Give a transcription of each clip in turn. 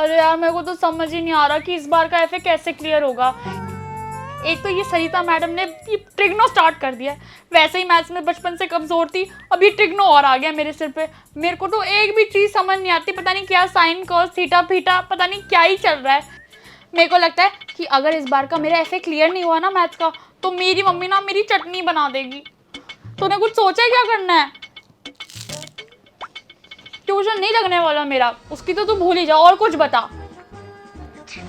अरे यार मेरे को तो समझ ही नहीं आ रहा कि इस बार का एफए कैसे क्लियर होगा। एक तो ये सरिता मैडम ने ये ट्रिग्नो स्टार्ट कर दिया है। वैसे ही मैथ्स में बचपन से कमजोर थी, अभी ट्रिग्नो और आ गया मेरे सिर पे। मेरे को तो एक भी चीज समझ नहीं आती, पता नहीं क्या साइन कॉस थीटा फीटा, पता नहीं क्या ही चल रहा है। मेरे को लगता है कि अगर इस बार का मेरा एफए क्लियर नहीं हुआ ना मैथ्स का, तो मेरी मम्मी ना मेरी चटनी बना देगी। तूने कुछ सोचा है क्या करना है? ट्यूशन नहीं लगने वाला मेरा, उसकी तो तू भूल ही जा। और कुछ बता।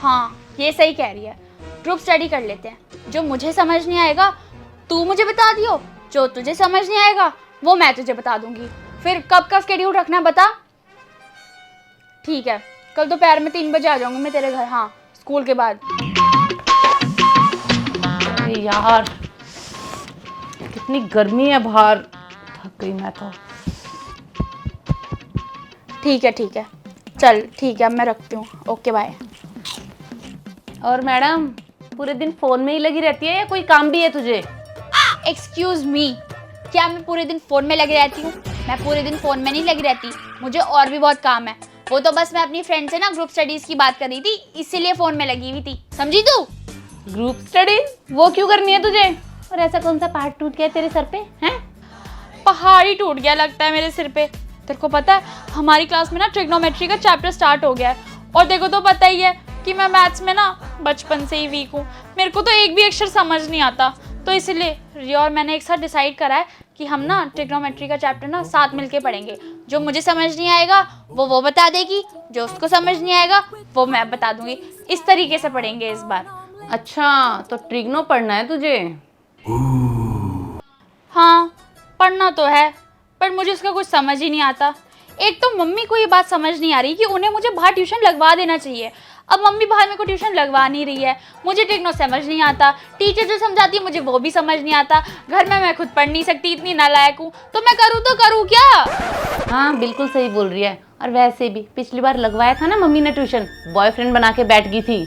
हाँ ये सही कह रही है, ग्रुप स्टडी कर लेते हैं। जो मुझे समझ नहीं आएगा तू मुझे बता दियो, जो तुझे समझ नहीं आएगा वो मैं तुझे बता दूंगी। फिर कब का स्केड्यूल रखना है बता। ठीक है, कल दोपहर में 3 बजे आ जाऊंगी मैं तेरे घर। हाँ, स्कूल के बाद। अरे यार कितनी गर्मी है बाहर, थक गई मैं तो। ठीक है, चल ठीक है, अब मैं रखती हूँ। Okay bye. और मैडम पूरे दिन फोन में ही लगी रहती है या कोई काम भी है तुझे? एक्सक्यूज मी, क्या मैं पूरे दिन फोन में लगी रहती हूँ? मैं पूरे दिन फोन में नहीं लगी रहती, मुझे और भी बहुत काम है। वो तो बस मैं अपनी फ्रेंड से ना ग्रुप स्टडीज की बात कर रही थी, इसीलिए फोन में लगी हुई थी, समझी तू? ग्रुप स्टडी वो क्यों करनी है तुझे? और ऐसा कौन सा पहाड़ टूट गया तेरे सर पे हैं? पहाड़ ही टूट गया लगता है मेरे सिर पे। तेरे को पता है हमारी क्लास में ना ट्रिग्नोमेट्री का चैप्टर स्टार्ट हो गया है, और देखो तो पता ही है कि मैं मैथ्स में ना बचपन से ही वीक हूँ। मेरे को तो एक भी अक्षर समझ नहीं आता, तो इसलिए रिया और मैंने एक साथ डिसाइड करा है कि हम ना ट्रिग्नोमेट्री का चैप्टर ना साथ मिलके पढ़ेंगे। जो मुझे समझ नहीं आएगा वो बता देगी, जो उसको समझ नहीं आएगा वो मैं बता दूंगी। इस तरीके से पढ़ेंगे इस बार। अच्छा तो ट्रिग्नो पढ़ना है तुझे? हाँ पढ़ना तो है, पर मुझे उसका कुछ समझ ही नहीं आता। एक तो मम्मी को ये बात समझ नहीं आ रही कि उन्हें मुझे बाहर ट्यूशन लगवा देना चाहिए। अब मम्मी बाहर मेरे को ट्यूशन लगवा नहीं रही है, मुझे ट्रिग्नो समझ नहीं आता, टीचर जो समझाती है मुझे वो भी समझ नहीं आता, घर में मैं खुद पढ़ नहीं सकती, इतनी नालायक हूँ, तो मैं करूँ तो करूँ क्या? हाँ बिल्कुल सही बोल रही है। और वैसे भी पिछली बार लगवाया था ना मम्मी ने ट्यूशन, बॉयफ्रेंड बना के बैठ गई थी।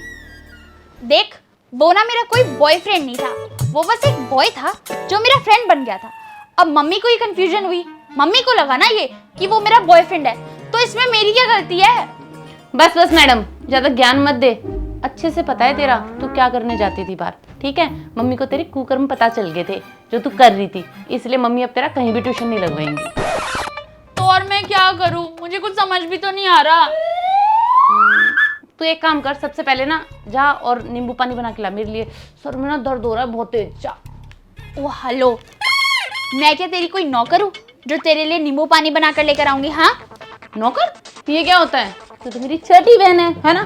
देख, वो ना मेरा कोई बॉयफ्रेंड नहीं था, वो बस एक बॉय था जो मेरा फ्रेंड बन गया था। अब मम्मी को ये कंफ्यूजन हुई, मम्मी को लगा ना ये कि वो मेरा बॉयफ्रेंड है, तो इसमें मेरी क्या गलती है? बस बस मैडम ज्यादा ज्ञान मत दे, अच्छे से पता है तेरा तू क्या करने जाती थी बाहर, ठीक है? मम्मी को तेरे कुकर्म पता चल गए थे जो तू कर रही थी, इसलिए मम्मी अब तेरा कहीं भी ट्यूशन नहीं लगवाएंगी। तो और मैं क्या करूं, मुझे कुछ समझ भी तो नहीं आ रहा। तू एक काम कर, सबसे पहले ना जा और नींबू पानी बना के ला मेरे लिए, सर में ना दर्द हो रहा है बहुत तेज। जा। ओ हेलो, मैं क्या तेरी कोई नौकर हूँ जो तेरे लिए नींबू पानी बना कर लेकर आऊंगी? हाँ नौकर? ये क्या होता है? तू तो मेरी छोटी बहन है ना?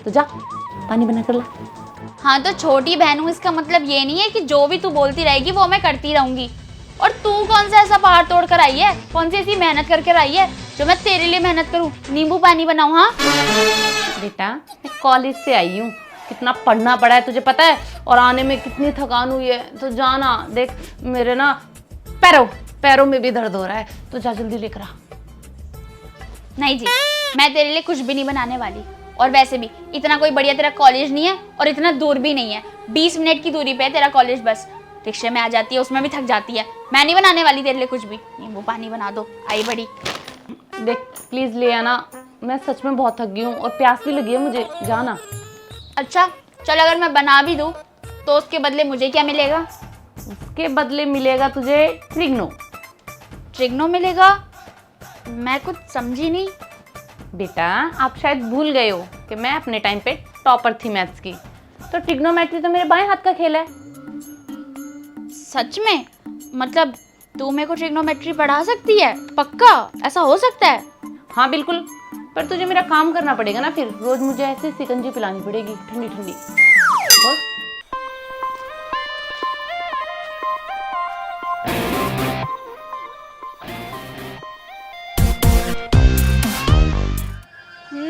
तो जा पानी बना कर ला। हाँ तो छोटी बहन हूँ इसका मतलब ये नहीं है कि जो भी तू बोलती रहेगी वो मैं करती रहूंगी। और तू कौन सा ऐसा पहाड़ तोड़ कर आई है, कौन सी ऐसी मेहनत करके आई है जो मैं तेरे लिए मेहनत करूँ, नींबू पानी बनाऊँ? हाँ बेटा मैं कॉलेज से आई हूँ, कितना पढ़ना पड़ा है तुझे पता है, और आने में कितनी थकान हुई है। तो जाना, देख मेरे ना पैरों में भी दर्द हो रहा है, तो जा जल्दी लेकर आ। नहीं जी, मैं तेरे लिए कुछ भी नहीं बनाने वाली। और वैसे भी इतना कोई बढ़िया तेरा कॉलेज नहीं है और इतना दूर भी नहीं है, 20 मिनट की दूरी पे है तेरा कॉलेज, बस रिक्शे में आ जाती है, उसमें भी थक जाती है। मैं नहीं बनाने वाली तेरे लिए कुछ भी, नींबू पानी बना दो, आई बड़ी। देख प्लीज ले आना, मैं सच में बहुत थक गई हूँ और प्यास भी लगी है मुझे, जाना। अच्छा चल, अगर मैं बना भी दूँ तो उसके बदले मुझे क्या मिलेगा? उसके बदले मिलेगा तुझे ट्रिग्नो। ट्रिग्नो मिलेगा? मैं कुछ समझी नहीं। बेटा आप शायद भूल गए हो कि मैं अपने टाइम पे टॉपर थी मैथ्स की, तो ट्रिग्नोमेट्री तो मेरे बाएं हाथ का खेल है। सच में? मतलब तू मेरे को ट्रिग्नोमेट्री पढ़ा सकती है? पक्का ऐसा हो सकता है? हाँ बिल्कुल, पर तुझे मेरा काम करना पड़ेगा ना, फिर रोज मुझे ऐसे सिकंजी पिलानी पड़ेगी ठंडी ठंडी। बोल।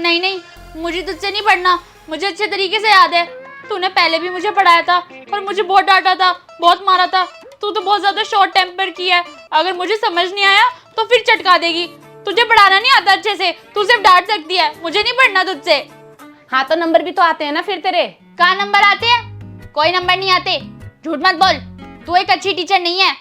नहीं, मुझे तुझसे नहीं पढ़ना, मुझे अच्छे तरीके से याद है, तूने पहले भी मुझे पढ़ाया था और मुझे बहुत डांटा था, बहुत मारा था। तू तो बहुत ज्यादा शॉर्ट टेम्पर की है, अगर मुझे समझ नहीं आया तो फिर चटका देगी। तुझे पढ़ाना नहीं आता अच्छे से, तू सिर्फ डांट सकती है, मुझे नहीं पढ़ना तुझसे। हाँ तो नंबर भी तो आते हैं ना फिर तेरे। कहाँ नंबर आते हैं? कोई नंबर नहीं आते, झूठ मत बोल, तू एक अच्छी टीचर नहीं है।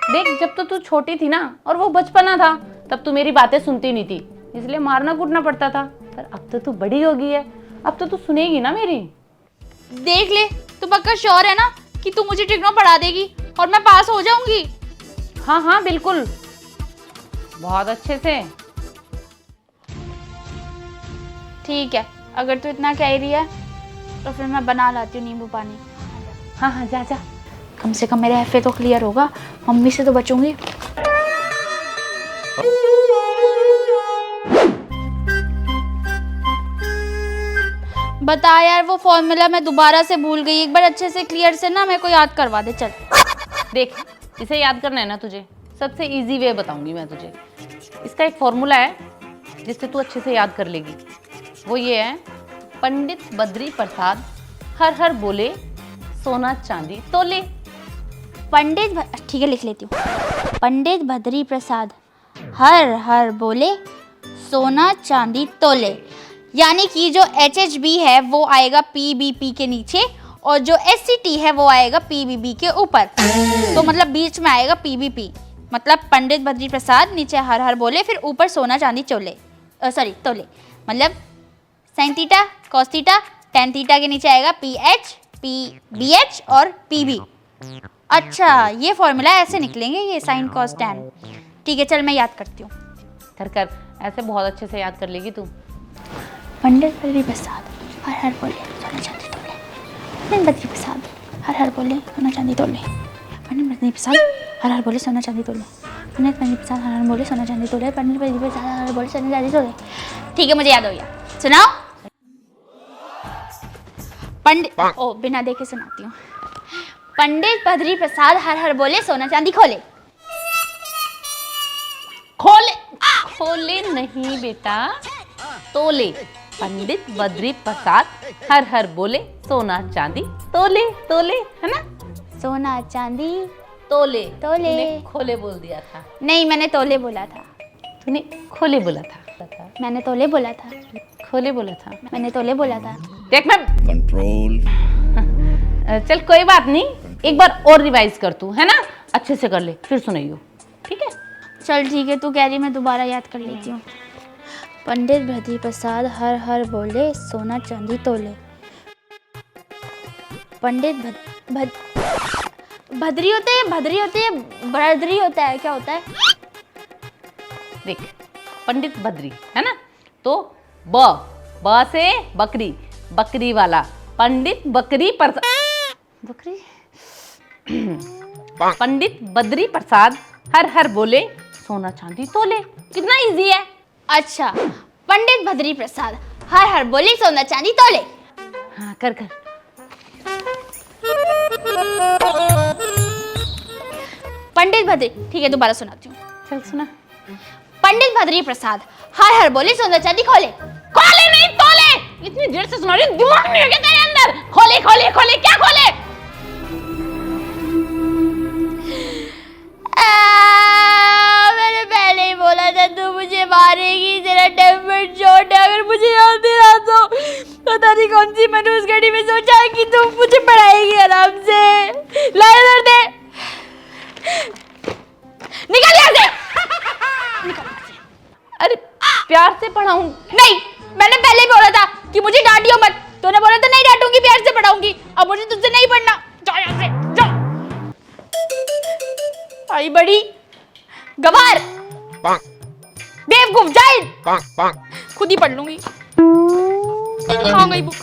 देख जब तो तू छोटी थी ना और वो बचपना था, तब तू मेरी बातें सुनती नहीं थी, इसलिए मारना कूटना पड़ता था। पर अब तो तू बड़ी हो गई है, अब तो तू सुनेगी ना मेरी। देख ले, तू पक्का श्योर है ना कि तू मुझे ट्रिग्नो पढ़ा देगी और मैं पास हो जाऊंगी? हाँ हाँ बिल्कुल, बहुत अच्छे से। ठीक है, अगर तू इतना कह रही है तो फिर मैं बना लाती हूँ नींबू पानी। हाँ हाँ जा जा। कम से कम मेरा एफए तो क्लियर होगा, मम्मी से तो बचूंगी। बता यार, वो फॉर्मूला मैं दोबारा से भूल गई, एक बार अच्छे से क्लियर से ना मेरे को याद करवा दे। चल देख, इसे याद करना है ना तुझे, सबसे इजी वे बताऊंगी मैं तुझे। इसका एक फॉर्मूला है जिससे तू अच्छे से याद कर लेगी। वो ये है, पंडित बद्री प्रसाद हर हर बोले सोना चांदी तोले। ठीक है, लिख लेती हूँ। पंडित बद्री प्रसाद हर हर बोले सोना चांदी तोले। यानी कि जो HHB है वो आएगा PBP के नीचे और जो SCT है वो आएगा PBB के ऊपर। तो मतलब बीच में आएगा PBP। मतलब पंडित बद्री प्रसाद नीचे हर हर बोले, फिर ऊपर सोना चांदी तोले। मतलब sine theta, cos theta, tan theta के नीचे आएगा PH, PBH और PB। अच्छा, ये फॉर्मूला ऐसे निकलेंगे, ये साइन कॉस टेन। ठीक है, चल मैं याद करती हूँ। कर ऐसे बहुत अच्छे से याद कर लेगी तू। पंडित बद्री प्रसाद हर हर बोले सोना चांदी तोले। पंडित बद्री प्रसाद हर हर बोले सोना चांदी तोले। पंडित बद्री प्रसाद हर हर बोले सोना चांदी तोले। पंडित बद्री प्रसाद हर हर बोले सोना चांदी तोले। पंडित बद्री प्रसाद हर हर बोले सोना चांदी तोले। ठीक है, मुझे याद हो गया। सुनाओ। बिना देखे सुनाती हूँ। पंडित बद्री प्रसाद हर हर बोले सोना चांदी खोले। खोले नहीं बेटा, तोले। पंडित बद्री प्रसाद हर हर बोले सोना चांदी तोले। है ना? सोना चांदी तोले। तूने खोले बोल दिया था। नहीं, मैंने तोले बोला था। तूने खोले बोला था। मैंने तोले बोला था। खोले बोला था। मैंने तोले बोला था। देख मैं कंट्रोल। चल कोई बात नहीं, एक बार और रिवाइज कर तू, है ना? अच्छे से कर ले, फिर सुनाइयो। ठीक है? चल ठीक है, तू कह रही, मैं दोबारा याद कर लेती हूँ। पंडित बद्री प्रसाद हर हर बोले सोना चांदी तोले। पंडित भद्री होते हैं, बद्री होता है, क्या होता है? देख, पंडित बद्री है ना, तो ब से बकरी, बकरी वाला पंडित बकरी बकरी पंडित बद्री प्रसाद हर हर बोले सोना चांदी तोले। कितना इजी है। अच्छा, पंडित बद्री प्रसाद हर हर बोले सोना चांदी तोले। हाँ कर। पंडित बद्री, ठीक है दोबारा सुनाती हूँ। चल सुना। पंडित बद्री प्रसाद हर हर बोले सोना चांदी खोले। खोले नहीं तोले। इतनी देर से सुना रही हूँ, दिमाग नहीं लगे तेरे अंदर। खोले क्या खोले? मैंने पहले ही बोला था तू मुझे मारेगी, तेरा टेम्पर शॉर्ट है। अगर मुझे याद नहीं रहा तो पता नहीं कौन सी मैंने उस घड़ी में सोचा है कि तुम मुझे पढ़ाएगी आराम से। ला इधर दे, निकल यहाँ से। अरे प्यार से पढ़ाऊं? नहीं, मैंने पहले ही बोला था कि मुझे डांटियो मत। तूने बोला था नहीं डांटूंगी, प्यार से पढ़ाऊंगी। अब मुझे तुझसे नहीं पढ़ना, जाओ यहाँ से, जाओ। आई बड़ी गवार, बेवकूफ, जाहिल। खुद ही पढ़ लूंगी। कहाँ गई बुक?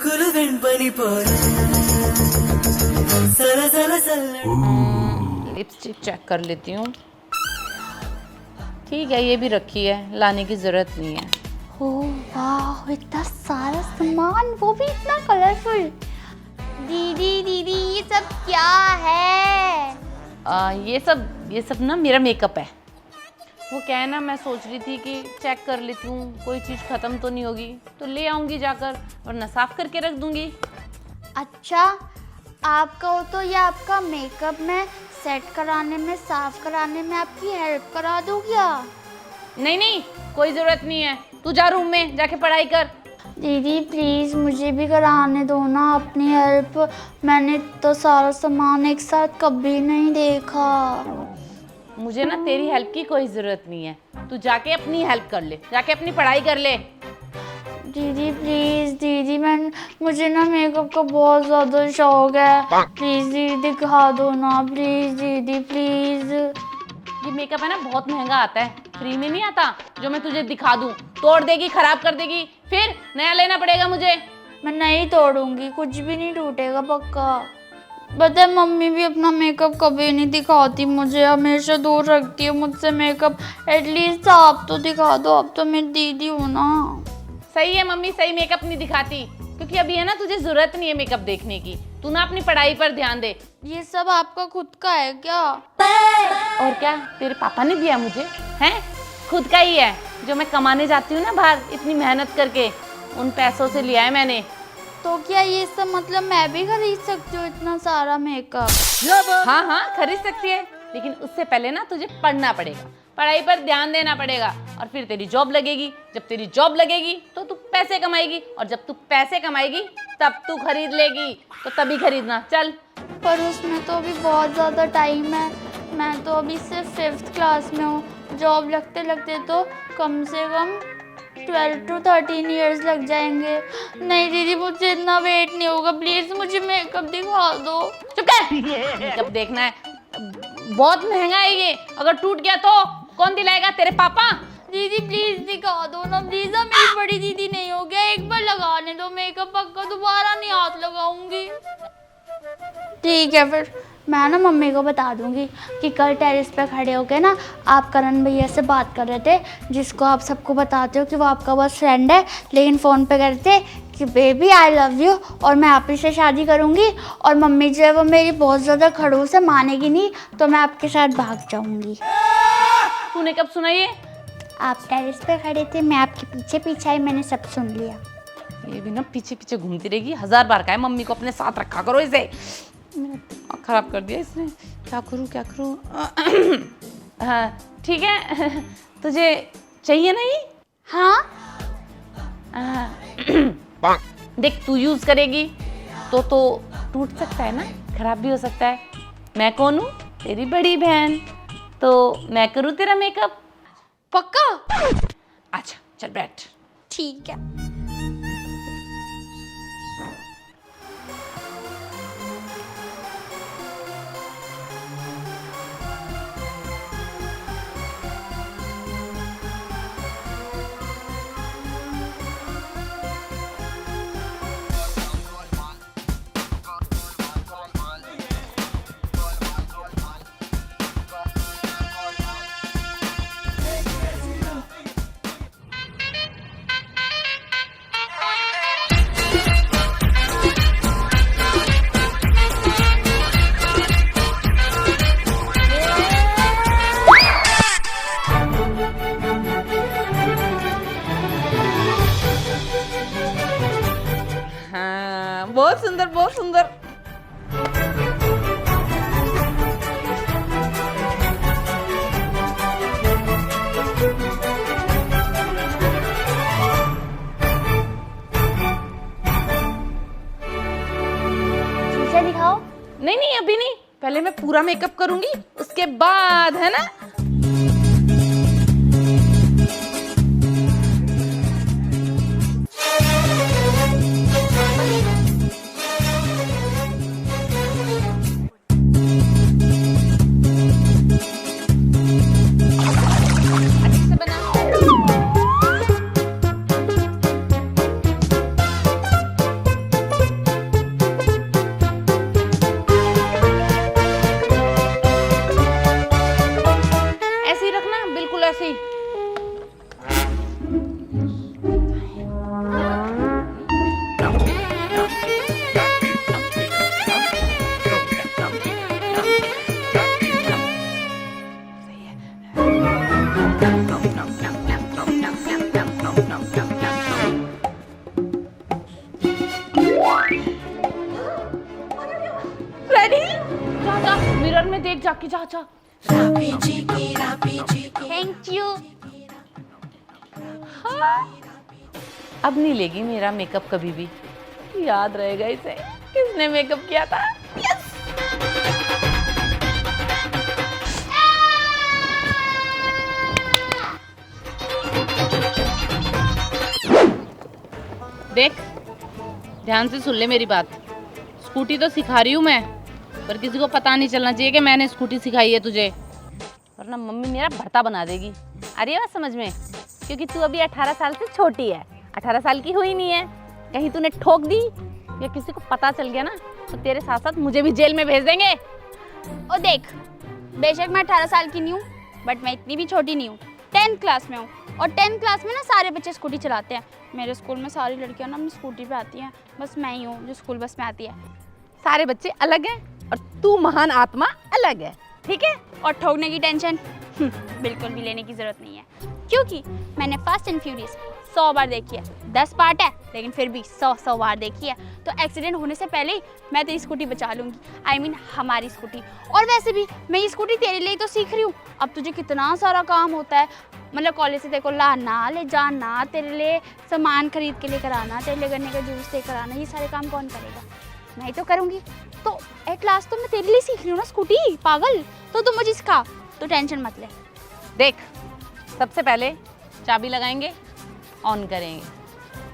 కులు వెంపని పోరు సల సల సల लिपस्टिक चेक कर लेती हूँ। ठीक है, ये भी रखी है, लाने की जरूरत नहीं है। ओह वाह, इतना सारा सामान, वो भी इतना कलरफुल। दीदी ये सब क्या है? ये सब ना मेरा मेकअप है। वो क्या है ना, मैं सोच रही थी कि चेक कर लेती हूँ कोई चीज़ ख़त्म तो नहीं होगी, तो ले आऊँगी जाकर, वरना साफ़ करके रख दूँगी। अच्छा, आप कहो तो ये आपका मेकअप में सेट कराने में, साफ कराने में आपकी हेल्प करा दूँ क्या? नहीं नहीं, कोई ज़रूरत नहीं है, तू जा रूम में जाके पढ़ाई कर। दीदी प्लीज़ मुझे भी कराने दो ना अपनी हेल्प। मैंने तो सारा सामान एक साथ कभी नहीं देखा। मुझे ना तेरी हेल्प की कोई ज़रूरत नहीं है, तू जाके अपनी हेल्प कर ले, जाके अपनी पढ़ाई कर ले। दीदी प्लीज़ दीदी, मुझे ना मेकअप का बहुत ज़्यादा शौक है। प्लीज़ दीदी दिखा दो ना, प्लीज़ दीदी प्लीज़। ये मेकअप है ना बहुत महंगा आता है, फ्री में नहीं आता जो मैं तुझे दिखा दूँ। तोड़ देगी, खराब कर देगी, फिर नया लेना पड़ेगा मुझे। मैं नहीं तोड़ूंगी, कुछ भी नहीं टूटेगा पक्का। पता है मम्मी भी अपना मेकअप कभी नहीं दिखाती मुझे, हमेशा दूर रखती है मुझसे मेकअप। एटलीस्ट आप तो दिखा दो, आप तो मेरी दीदी हो ना। सही है, मम्मी सही मेकअप नहीं दिखाती, क्योंकि अभी है ना तुझे जरूरत नहीं है मेकअप देखने की, तू ना अपनी पढ़ाई पर ध्यान दे। ये सब आपका खुद का है क्या? और क्या, तेरे पापा ने दिया मुझे, हैं? खुद का ही है, जो मैं कमाने जाती हूँ ना बाहर इतनी मेहनत करके, उन पैसों से लिया है मैंने। तो क्या ये सब मतलब मैं भी खरीद सकती हूँ इतना सारा मेकअप? हाँ हाँ खरीद सकती है, लेकिन उससे पहले ना तुझे पढ़ना पड़ेगा, पढ़ाई पर ध्यान देना पड़ेगा, और फिर तेरी जॉब लगेगी। जब तेरी जॉब लगेगी तो तू पैसे कमाएगी, और जब तू पैसे कमाएगी तब तू खरीद लेगी, तो तभी खरीदना। चल। पर उसमें तो अभी बहुत ज़्यादा टाइम है, मैं तो अभी सिर्फ 5th क्लास में हूँ। जॉब लगते लगते तो कम से कम 12 to 13 ईयर्स लग जाएंगे। नहीं दीदी मुझे इतना वेट नहीं होगा, प्लीज़ मुझे मेकअप दिखा दो। चुप कर, मेकअप देखना है, बहुत महंगा है ये, अगर टूट गया तो कौन दिलाएगा, तेरे पापा? दीदी प्लीज़ दिखा दो ना प्लीज़, अब मेरी बड़ी दीदी नहीं हो गया, एक बार लगाने दो मेकअप, पक्का दोबारा नहीं हाथ लगाऊंगी। ठीक है फिर मैं ना मम्मी को बता दूंगी कि कल टेरेस पे खड़े होके ना आप करण भैया से बात कर रहे थे, जिसको आप सबको बताते हो कि वो आपका बस फ्रेंड है, लेकिन फ़ोन पे करते कि बेबी आई लव यू और मैं आप ही से शादी करूंगी, और मम्मी जो है वो मेरी बहुत ज़्यादा खड़ूस है, मानेगी नहीं तो मैं आपके साथ भाग जाऊंगी। तूने कब सुना ये? आप टेरेस पे खड़े थे, मैं आपके पीछे पीछे आई, मैंने सब सुन लिया। ये भी ना पीछे पीछे घूमती रहेगी, 1000 बार का है, मम्मी को अपने साथ रखा करो इसे। मेरा दिमाग खराब कर दिया इसने, क्या करूँ क्या करूँ। हाँ ठीक है, तुझे चाहिए नहीं? हाँ देख तू यूज करेगी तो टूट सकता है ना, खराब भी हो सकता है। मैं कौन हूँ? तेरी बड़ी बहन, तो मैं करूँ तेरा मेकअप? पक्का? अच्छा चल बैठ। ठीक है। हाँ बहुत सुंदर बहुत सुंदर। शीशा दिखाओ। नहीं नहीं अभी नहीं, पहले मैं पूरा मेकअप करूंगी उसके बाद, है ना? अच्छे से बना। मिरर में देख जाके, जा जा। Thank you. अब नहीं लेगी मेरा मेकअप कभी भी, याद रहेगा इसे किसने मेकअप किया था। देख, ध्यान से सुन ले मेरी बात। स्कूटी तो सिखा रही हूँ मैं, पर किसी को पता नहीं चलना चाहिए कि मैंने स्कूटी सिखाई है तुझे, वरना मम्मी मेरा भर्ता बना देगी। आ रही है बात समझ में? क्योंकि तू अभी 18 साल से छोटी है, 18 साल की हुई नहीं है। कहीं तूने ठोक दी या किसी को पता चल गया ना, तो तेरे साथ साथ मुझे भी जेल में भेज देंगे। और देख, बेशक मैं 18 साल की नहीं हूँ, बट मैं इतनी भी छोटी नहीं हूँ। 10th क्लास में हूँ, और 10th क्लास में ना सारे बच्चे स्कूटी चलाते हैं। मेरे स्कूल में सारी लड़कियाँ ना अपनी स्कूटी पे आती हैं, बस मैं ही हूँ जो स्कूल बस में आती है। सारे बच्चे अलग हैं और तू महान आत्मा अलग है, ठीक है? और ठोकने की टेंशन बिल्कुल भी लेने की जरूरत नहीं है, क्योंकि मैंने फास्ट एंड फ्यूरियस 100 बार देखी है। 10 पार्ट है, लेकिन फिर भी 100 बार देखी है। तो एक्सीडेंट होने से पहले ही मैं तेरी स्कूटी बचा लूंगी। I mean, हमारी स्कूटी। और वैसे भी मैं ये स्कूटी तेरे लिए तो सीख रही हूँ। अब तुझे कितना सारा काम होता है, मतलब कॉलेज से तेरे को लाना, ले जाना, तेरे लिए सामान खरीद के लेकर आना, तेरे लिए गन्ने का जूस लेकर आना, ये सारे काम कौन करेगा? मैं ही तो करूँगी। तो एट लास्ट तो मैं तेरे लिए सीख रही हूँ ना स्कूटी, पागल। तो तू मुझे सिखा, तो टेंशन मत ले। देख, सबसे पहले चाबी लगाएंगे, ऑन करेंगे,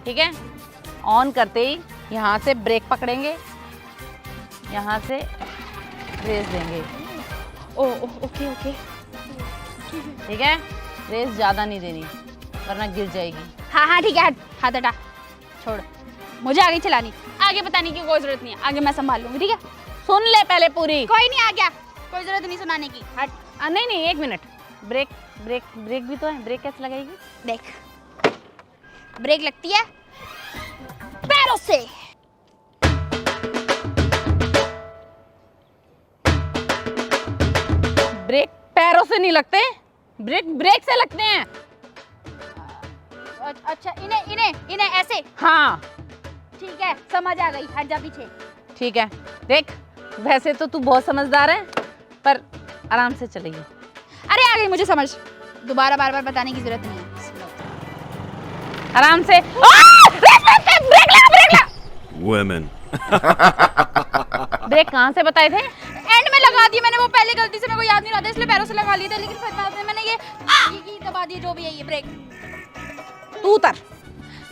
ठीक है? ऑन करते ही यहाँ से ब्रेक पकड़ेंगे, यहाँ से रेस देंगे। ओके ओके, ठीक है? रेस ज़्यादा नहीं देनी, वरना गिर जाएगी। हाँ ठीक है, हाथ हटा, छोड़। मुझे आगे चलानी, आगे बताने की कोई जरूरत नहीं है, आगे मैं संभाल लूंगी, ठीक है? सुन ले पहले पूरी। कोई नहीं, आ गया, कोई जरूरत नहीं सुनाने की। हट। नहीं, 1 मिनट। ब्रेक ब्रेक ब्रेक भी तो है, ब्रेक कैसे लगाएगी? देख, ब्रेक लगती है पैरों से। ब्रेक पैरों से नहीं लगते, ब्रेक ब्रेक से लगते हैं। अच्छा, इन्हें ऐसे? हाँ ठीक है, समझ आ गई, हट जा पीछे। ठीक है। देख, वैसे तो तू बहुत समझदार है, पर आराम से चलेगी। अरे आ गई मुझे समझ, दोबारा बार बार बताने की जरूरत नहीं है। आराम से। ब्रेक लगा। Women. ब्रेक कहाँ से बताए थे? एंड में लगा दिया मैंने, वो पहले गलती से मेरे को याद नहीं रहा था, इसलिए पैरों से लगा लिए थे, लेकिन फिर बाद में मैंने ये दबा दिया, जो भी है ये ब्रेक। तू उतर।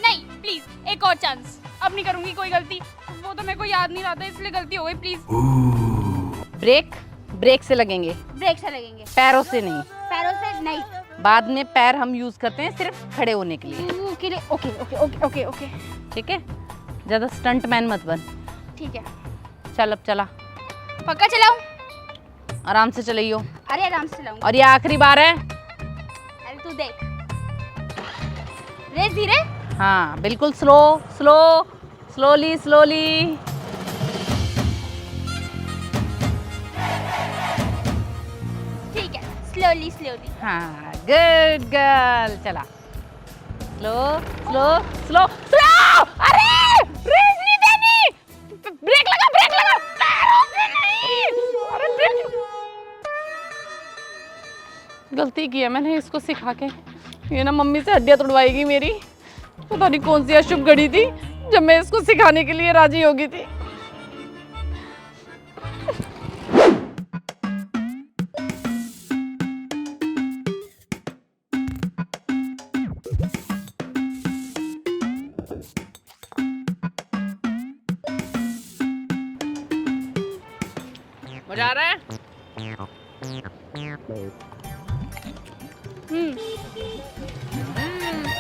नहीं प्लीज, एक और चांस, अब नहीं करूंगी कोई गलती। वो तो मेरे को याद नहीं रहा था, इसलिए गलती हो गई, प्लीज। ब्रेक ब्रेक से लगेंगे, ब्रेक से लगेंगे, पैरों से नहीं। पैरों से नहीं। बाद में पैर हम यूज करते हैं सिर्फ खड़े होने के लिए। ओके ठीक है? ज्यादा स्टंट मैन मत बन। ठीक है, चल अब चला, पक्का चलाऊं? आराम से चलाइयो। अरे आराम से चलाऊंगी। और ये आखिरी बार है। अरे तू देख, रेस धीरे। हाँ बिल्कुल स्लोली। ठीक है, स्लोली। हाँ गुड गर्ल। चला, स्लो। अरे रेस नहीं देनी, ब्रेक लगा पैरों से नहीं। अरे ब्रेक, गलती की है मैंने इसको सिखा के। ये ना मम्मी से हड्डियां तुड़वाएगी मेरी। पता नहीं कौन सी अशुभ घड़ी थी जब मैं इसको सिखाने के लिए राजी हो गई थी। मजा आ रहा है?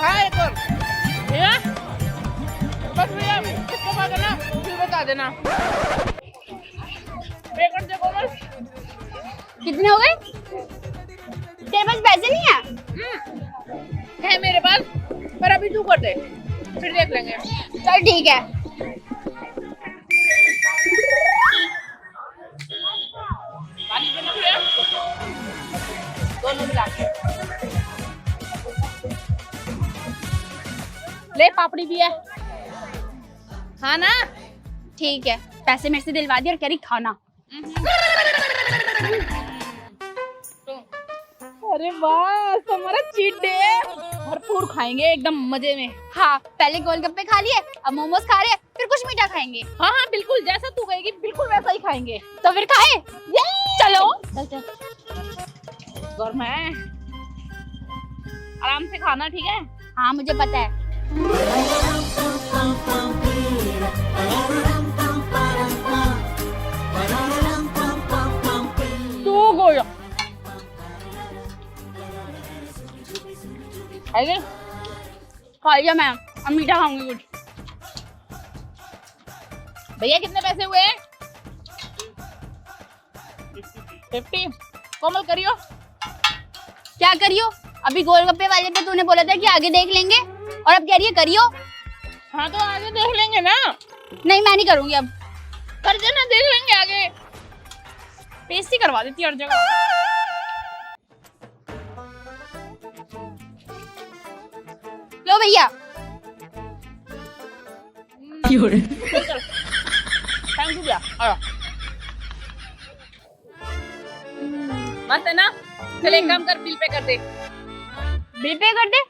हाँ एक और। भैया बस भैया, किसको पा देना फिर बता देना। बेकर देखो बस। कितने हो गए? तेरे पास पैसे नहीं है? है मेरे पास, पर अभी तू कर दे, फिर देख लेंगे। चल ठीक है। पानी पीना भैया? दोनों मिला के। ले पापड़ी भी है। हाँ ना? ठीक है, पैसे मेरे से दिलवा दिए और कह रही खाना। अरे वाह, हमारा चीट डे है, भरपूर खाएंगे एकदम मजे में। हाँ, पहले गोलगप्पे खा लिए, अब मोमोज खा रहे हैं, फिर कुछ मीठा खाएंगे। हाँ हाँ बिल्कुल, जैसा तू कहेगी बिल्कुल वैसा ही खाएंगे। तो फिर खाए। चलो चल चल। और मैं आराम से खाना, ठीक है? हाँ मुझे पता है। तू गोया खाएंगे? खा लिया मैं, अब मीठा खाऊंगी कुछ। भैया कितने पैसे हुए? 50। कोमल करियो। क्या करियो? अभी गोलगप्पे वाले पे तूने बोला था कि आगे देख लेंगे, और अब कह रही है करियो। हाँ तो आगे देख लेंगे ना। नहीं मैं नहीं करूंगी अब। कर देना, देख लेंगे आगे। बेइज्जती करवा देती हर जगह। लो भैया। थैंक यू भैया। मस्त है ना? चल एक काम कर, बिल पे कर दे। बिल पे कर दे?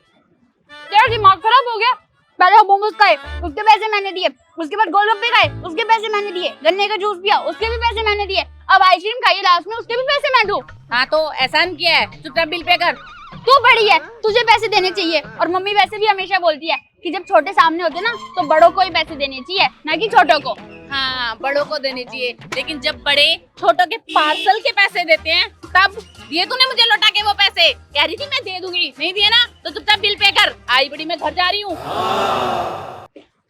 तेरा दिमाग खराब हो गया? पहले वो मोमोज खाए, उसके पैसे मैंने दिए, उसके बाद गोलगप्पे खाए, उसके पैसे मैंने दिए, गन्ने का जूस पिया, उसके भी पैसे मैंने दिए, अब आइसक्रीम खाई लास्ट में, उसके भी पैसे मैं दूं। हाँ तो एहसान किया है, चुपचाप बिल पे कर। तू बड़ी है, तुझे पैसे देने चाहिए। और मम्मी वैसे भी हमेशा बोलती है कि जब छोटे सामने होते ना तो बड़ों को ही पैसे देने चाहिए, ना कि छोटों को। हाँ बड़ों को देने चाहिए, लेकिन जब बड़े छोटों के पार्सल के पैसे देते हैं तब दिए तूने मुझे लौटा के वो पैसे? कह रही थी मैं दे दूंगी, नहीं दिए ना तो चुपचाप बिल पे कर। आई बड़ी मैं घर जा रही हूँ।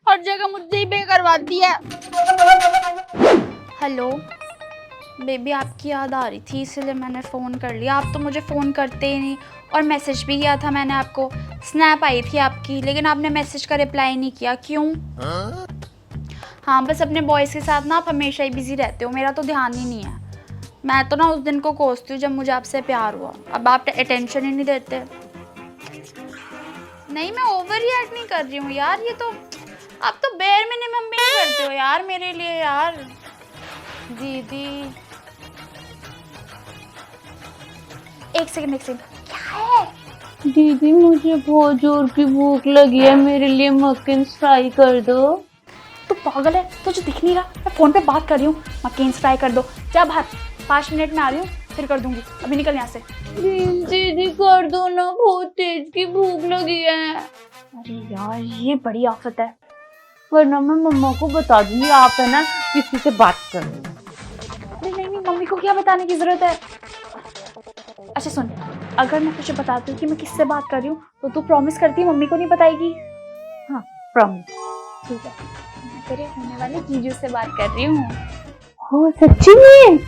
हर जगह मुझसे ही पे करवाती है। हेलो बेबी, आपकी याद आ रही थी इसलिए मैंने फ़ोन कर लिया। आप तो मुझे फ़ोन करते ही नहीं, और मैसेज भी किया था मैंने आपको, स्नैप आई थी आपकी, लेकिन आपने मैसेज का रिप्लाई नहीं किया, क्यों? हाँ बस अपने बॉयज़ के साथ ना आप हमेशा ही बिज़ी रहते हो, मेरा तो ध्यान ही नहीं है। मैं तो ना उस दिन को कोसती हूँ जब मुझे आपसे प्यार हुआ, अब आप अटेंशन ही नहीं देते। नहीं मैं ओवर रिएक्ट नहीं कर रही हूँ यार, ये तो आप तो बेयर मिनिमम भी नहीं करते हो यार मेरे लिए यार। दीदी एक सेकंड क्या है? दीदी मुझे बहुत जोर की भूख लगी है, मेरे लिए मक्खन फ्राई कर दो। तू पागल है, तुझे दिख नहीं रहा मैं फोन पे बात कर रही हूँ? मक्केन्स फ्राई कर दो, जा बाहर, 5 मिनट में आ रही हूँ, फिर कर दूंगी, अभी निकल यहाँ से। दीदी कर दो ना, बहुत तेज की भूख लगी है। अरे यार ये बड़ी आफत है। वरना मैं मम्मा को बता दूंगी, आप है ना किसी से बात कर लो। अरे नहीं नहीं, मम्मी को क्या बताने की जरूरत है? अच्छा सुन, अगर मैं तुझे बताती हूँ कि मैं किससे बात कर रही हूँ तो तू प्रॉमिस करती है मम्मी को नहीं बताएगी? हाँ प्रॉमिस। ठीक है, मैं तेरे होने वाले जीजू से बात कर रही हूँ। हो सच्ची में?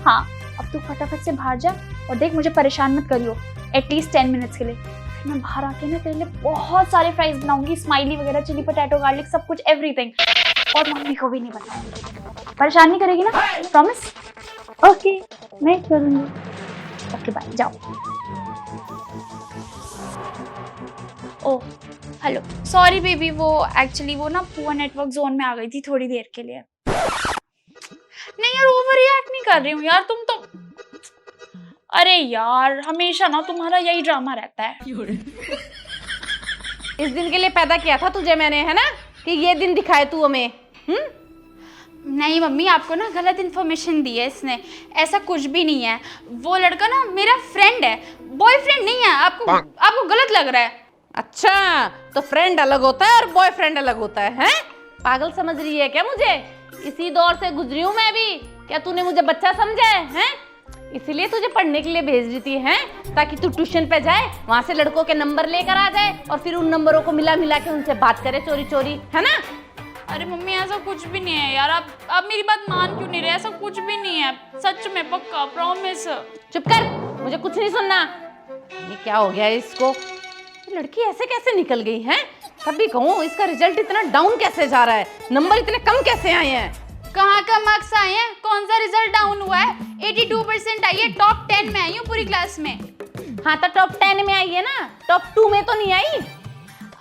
हाँ, अब तू फटाफट से बाहर जा और देख मुझे परेशान मत करियो, एटलीस्ट 10 मिनट्स के लिए। मैं बाहर आके ना तेरे लिए बहुत सारे फ्राइज बनाऊंगी, स्माइली वगैरह, चिली पोटैटो, गार्लिक, सब कुछ, एवरीथिंग, और मम्मी को भी नहीं बताऊंगी। परेशान नहीं करेगी ना? प्रॉमिस? ओके मैं करूंगी। ओके बाय, जाओ। ओ हेलो, सॉरी बेबी, वो एक्चुअली वो ना पुअर नेटवर्क जोन में आ गई थी थोड़ी देर के लिए। नहीं यार ओवर रिएक्ट नहीं कर रही हूँ यार, तुम तो, अरे यार हमेशा ना तुम्हारा यही ड्रामा रहता है। इस दिन के लिए पैदा किया था तुझे मैंने, है ना, कि ये दिन दिखाए तू हमें। नहीं मम्मी, आपको ना गलत इन्फॉर्मेशन दी है इसने, ऐसा कुछ भी नहीं है। वो लड़का ना मेरा फ्रेंड है, बॉयफ्रेंड नहीं है। आपको गलत लग रहा है। अच्छा तो फ्रेंड अलग होता है और बॉयफ्रेंड अलग होता है, हैं? पागल समझ रही है क्या मुझे? इसी दौर से गुजरी हूँ मैं भी, क्या तूने मुझे बच्चा समझा है? इसीलिए तुझे पढ़ने के लिए भेज देती है, ताकि तू ट्यूशन पे जाए, वहां से लड़कों के नंबर लेकर आ जाए और फिर उन नंबरों को मिला मिला के उनसे बात करे चोरी चोरी, है ना? अरे मम्मी ऐसा कुछ भी नहीं है यार, आप मेरी बात मान क्यों नहीं रहे? ऐसा कुछ भी नहीं है, सच में पक्का, प्रॉमिस। चुप कर, मुझे कुछ नहीं सुनना। ये क्या हो गया इसको? लड़की ऐसे कैसे निकल गई है? तभी कहूँ इसका रिजल्ट इतना डाउन कैसे जा रहा है, नंबर इतने कम कैसे आए हैं? कहाँ का मार्क्स आए हैं? कौन सा रिजल्ट डाउन हुआ है? 82% आई है, टॉप 10 में आई हूँ पूरी क्लास में। हाँ तो टॉप 10 में आई है ना, टॉप 2 में तो नहीं आई।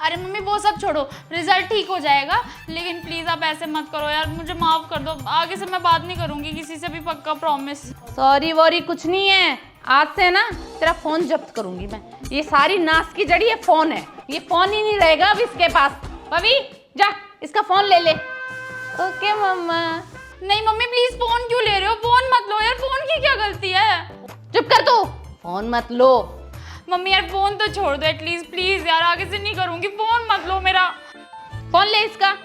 अरे मम्मी वो सब छोड़ो, रिजल्ट ठीक हो जाएगा, लेकिन प्लीज आप ऐसे मत करो यार, मुझे माफ कर दो, आगे से मैं बात नहीं करूंगी किसी से भी, पक्का, प्रॉमिस। सॉरी वॉरी कुछ नहीं है, आज से ना तेरा फोन जब्त करूंगी मैं। ये सारी नाश की जड़ी ये फोन है, ये फोन ही नहीं रहेगा अब इसके पास। पवी जा इसका फोन ले ले। ओके मम्मा। नहीं मम्मी प्लीज फोन क्यों ले रहे हो? फोन मत लो यार, फोन की क्या गलती है? चुप कर तू, फोन मत लो। मम्मी यार फोन तो छोड़ दो एटलीस्ट, प्लीज यार, आगे से नहीं करूंगी, फोन मत लो मेरा। फोन ले इसका।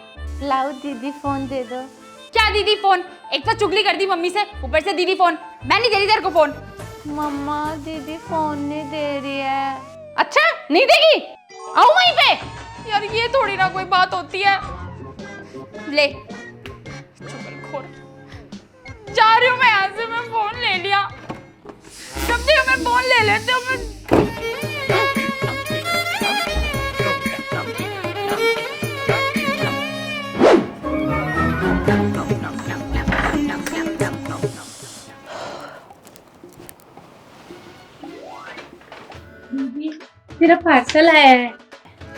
लाओ दीदी फोन दे दो। क्या दीदी फोन? एक तो चुगली कर दी मम्मी से, ऊपर से दीदी फोन। मैं नहीं दे रही तेरे को फोन। मम्मा दीदी फोन नहीं दे रही है। अच्छा नहीं देगी, आओ वहीं पे। यार ये थोड़ी ना कोई बात होती है। ले चुगलखोर। जा रही हूँ मैं यहाँ से, मैं फोन ले लिया। जब देखो मैं फोन ले लेते हूँ मैं। तेरा पार्सल आया है।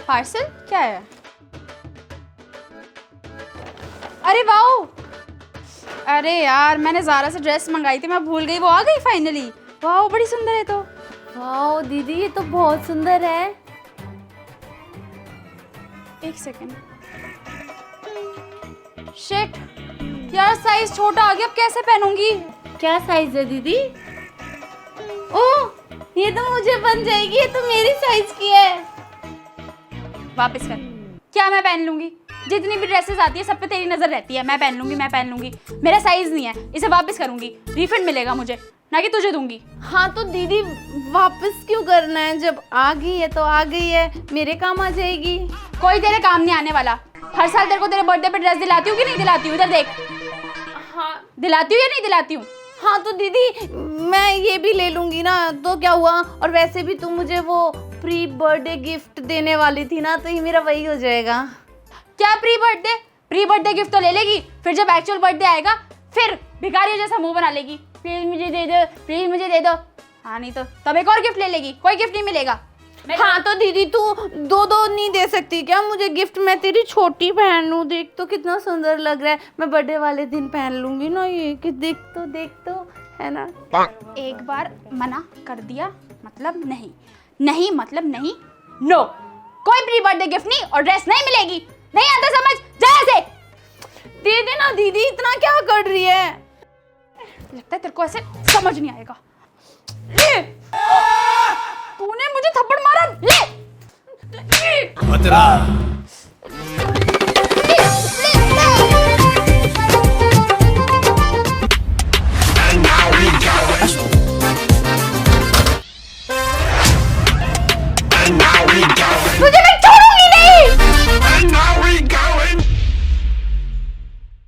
पार्सल क्या है? अरे वाओ! अरे यार मैंने ज़ारा से ड्रेस मंगाई थी, मैं भूल गई, वो आ गई फाइनली। वाओ बड़ी सुंदर है तो। वाओ दीदी ये तो बहुत सुंदर है। एक सेकेंड। शिट यार साइज छोटा आ गया, अब कैसे पहनूंगी? क्या साइज है दीदी? ओह ये तो मुझे बन जाएगी, ये तो मेरी साइज की है। वापस कर। क्या मैं पहन लूंगी? जितनी भी ड्रेसेस आती है सब पे तेरी नजर रहती है। मैं पहन लूंगी, मैं पहन लूंगी। मेरा साइज नहीं है, इसे वापस करूंगी, रिफंड मिलेगा मुझे, ना कि तुझे दूंगी। हाँ तो दीदी वापस क्यों करना है? जब आ गई है तो आ गई है, मेरे काम आ जाएगी। कोई तेरे काम नहीं आने वाला। हर साल तेरे को तेरे बर्थडे पे ड्रेस दिलाती हूँ कि नहीं दिलाती हूँ? इधर देख। हाँ दिलाती हूँ या नहीं दिलाती हूँ? हाँ तो दीदी मैं ये भी ले लूंगी ना, तो क्या हुआ? और वैसे भी तुम मुझे वो प्री बर्थडे गिफ्ट देने वाली थी ना, तो ये मेरा वही हो जाएगा। क्या pre birthday? Pre birthday gift तो ले लेगी, फिर जब एक्चुअल बर्थडे आएगा फिर भिखारी जैसा मुंह बना लेगी, प्लीज मुझे दे दो, प्लीज मुझे दे दो। हाँ नहीं तो तब एक और गिफ्ट ले लेगी, कोई गिफ्ट नहीं मिलेगा। हाँ तो दीदी तू दो दो नहीं दे सकती क्या मुझे गिफ्ट? मैं तेरी छोटी बहन हूँ, देख तो कितना सुंदर लग रहा है। मैं बर्थडे वाले दिन पहन लूंगी ना ये, कि देख तो है ना। एक बार मना कर दिया मतलब नहीं, नहीं मतलब नहीं, नो। कोई प्री बर्थडे गिफ्ट नहीं और ड्रेस नहीं मिलेगी। नहीं आता समझ? जा से दे देना दीदी, इतना क्या कर रही है? लगता है तेरे को ऐसे समझ नहीं आएगा। ले तूने मुझे थप्पड़ मारा, ले। खतरा